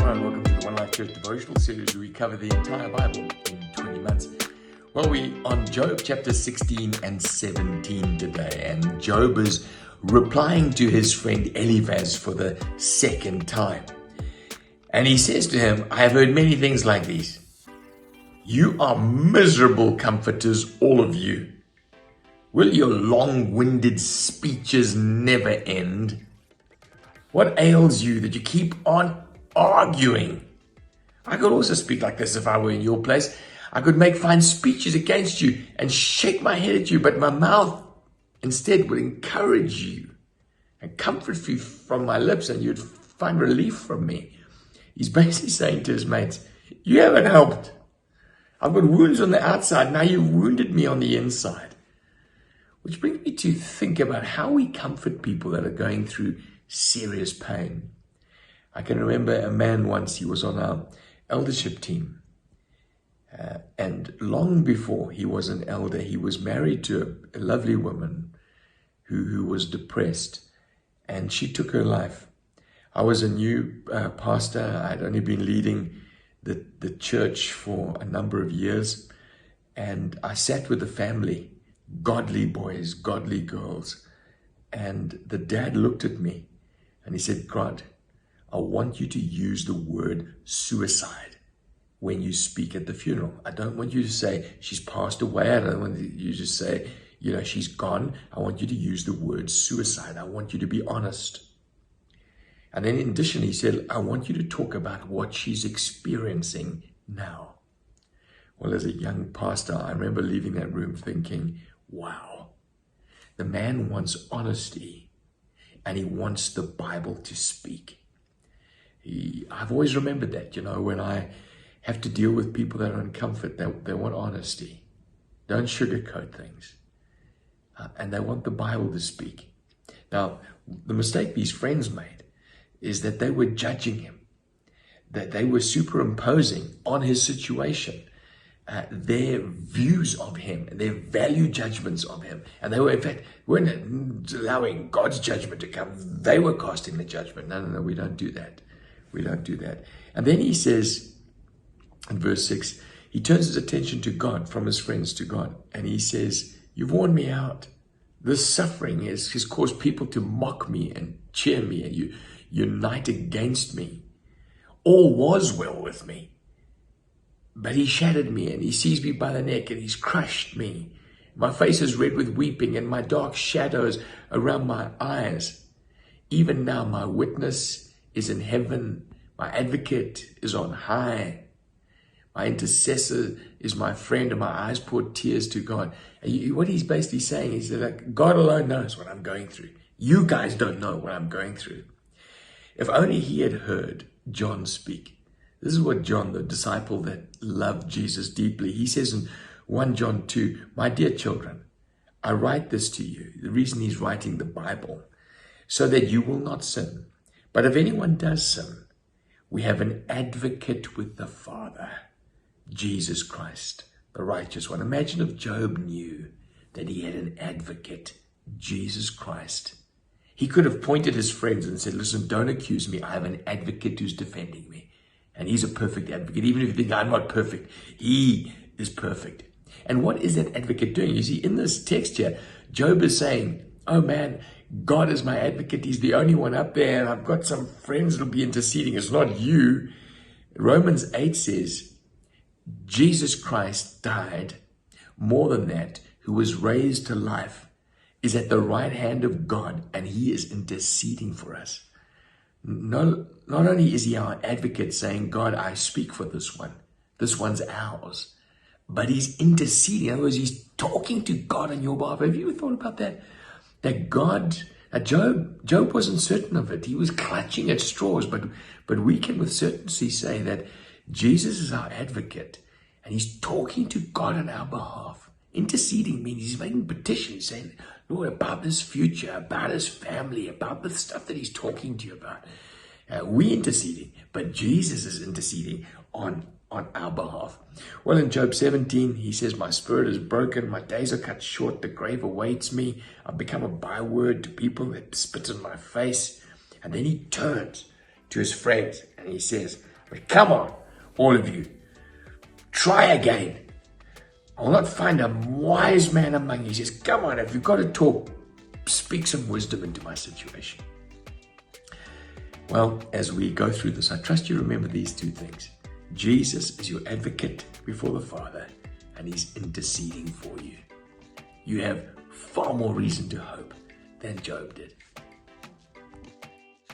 and welcome to the One Life Church devotional series where we cover the entire Bible in 20 months. Well, we're on Job chapter 16 and 17 today, and Job is replying to his friend Eliphaz for the second time. And he says to him, I have heard many things like these. You are miserable comforters, all of you. Will your long-winded speeches never end? What ails you that you keep on arguing? I could also speak like this if I were in your place. I could make fine speeches against you and shake my head at you, but my mouth instead would encourage you and comfort you from my lips, and you'd find relief from me. He's basically saying to his mates, you haven't helped. I've got wounds on the outside, now you've wounded me on the inside. Which brings me to think about how we comfort people that are going through serious pain. I can remember a man once, he was on our eldership team. And long before he was an elder, he was married to a lovely woman who was depressed, and she took her life. I was a new pastor. I'd only been leading the church for a number of years, and I sat with the family, godly boys, godly girls, and the dad looked at me and he said, Grant, I want you to use the word suicide when you speak at the funeral. I don't want you to say she's passed away. I don't want you to say, she's gone. I want you to use the word suicide. I want you to be honest. And then in addition, he said, I want you to talk about what she's experiencing now. Well, as a young pastor, I remember leaving that room thinking, wow, the man wants honesty and he wants the Bible to speak. I've always remembered that, when I have to deal with people that are in comfort, they want honesty. Don't sugarcoat things. And they want the Bible to speak. Now, the mistake these friends made is that they were judging him, that they were superimposing on his situation their views of him, their value judgments of him. And they were, in fact, weren't allowing God's judgment to come. They were casting the judgment. No, we don't do that. We don't do that. And then he says, in verse 6, he turns his attention to God, from his friends to God. And he says, you've worn me out. This suffering has caused people to mock me and cheer me, and you unite against me. All was well with me. But he shattered me, and he seized me by the neck, and he's crushed me. My face is red with weeping, and my dark shadows around my eyes. Even now my witness is in heaven. My advocate is on high. My intercessor is my friend, and my eyes pour tears to God. And what he's basically saying is that God alone knows what I'm going through. You guys don't know what I'm going through. If only he had heard John speak. This is what John, the disciple that loved Jesus deeply, he says in 1 John 2, my dear children, I write this to you. The reason he's writing the Bible, so that you will not sin. But if anyone does sin, we have an advocate with the Father, Jesus Christ, the righteous one. Imagine if Job knew that he had an advocate, Jesus Christ. He could have pointed his friends and said, listen, don't accuse me. I have an advocate who's defending me. And he's a perfect advocate. Even if you think I'm not perfect, he is perfect. And what is that advocate doing? You see, in this text here, Job is saying, oh man, God is my advocate. He's the only one up there. And I've got some friends that'll be interceding. It's not you. Romans 8 says, Jesus Christ died. More than that, who was raised to life, is at the right hand of God, and he is interceding for us. Not only is he our advocate saying, God, I speak for this one. This one's ours. But he's interceding. In other words, he's talking to God on your behalf. Have you ever thought about that? That God, Job wasn't certain of it. He was clutching at straws. But we can with certainty say that Jesus is our advocate. And he's talking to God on our behalf. Interceding means he's making petitions, saying, Lord, about this future, about his family, about the stuff that he's talking to you about. We interceding, but Jesus is interceding on our behalf. Well, in Job 17, he says, my spirit is broken, my days are cut short, the grave awaits me. I've become a byword to people that spit in my face. And then he turns to his friends and he says, But come on, all of you, try again. I will not find a wise man among you. He says, come on, if you've got to talk, speak some wisdom into my situation. Well, as we go through this, I trust you remember these two things. Jesus is your advocate before the Father, and he's interceding for you. You have far more reason to hope than Job did.